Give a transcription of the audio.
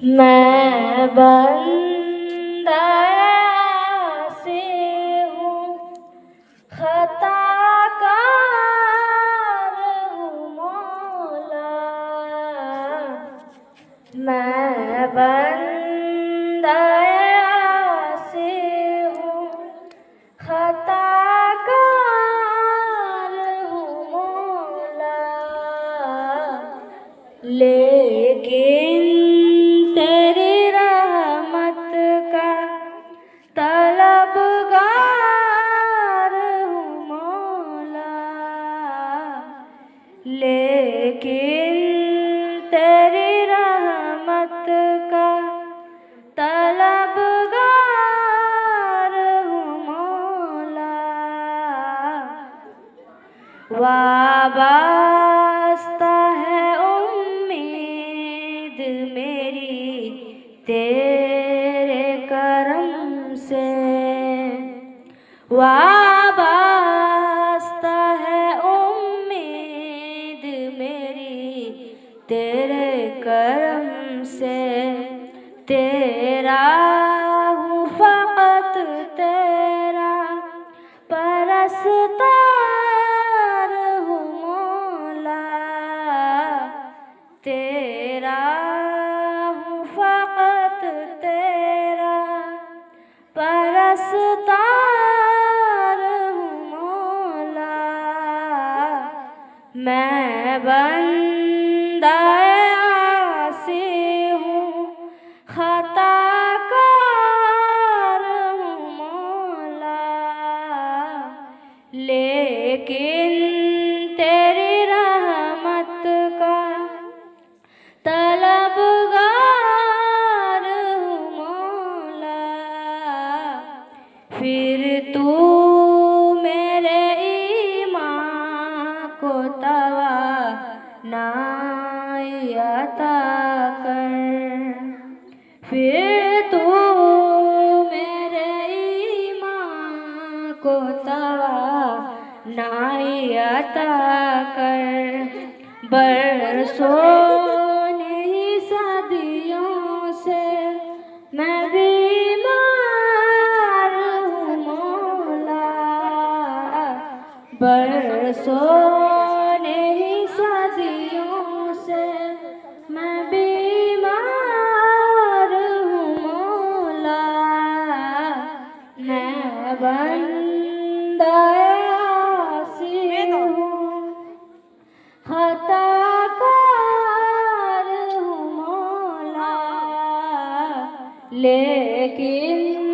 मैं बंदा से हूँ, खताकार हूँ मौला। मैं बंदा से हूँ, खताकार हूँ मौला। लेकिन तेरी रहमत का तलबगार हूँ मौला। लेकिन तेरी रहमत का तलबगार हूँ मौला। वाबस्ता है उम्मीद मेरी तेरे करम से। वाबस्ता है उम्मीद मेरी तेरे करम से। तेरा हूँ फ़क़त तेरा परस्तार हूँ मौला। तेरा हूँ फ़क़त तेरा परस्तार हूँ मौला। मैं बंदा से हूँ, खताकार हूँ मौला। लेकिन तेरी रहमत का तलबगार हूँ मौला। फिर तू मेरे ईमान को तवानाई अता कर। फिर तू मेरे ईमान को तवानाई अता कर। बरसों नहीं सदियों से मैं बीमार हूँ मौला। बरसों नहीं सदियों से मैं बीमार हूँ मौला। मैं बंदा से हूँ, खताकार हूँ मौला। लेकिन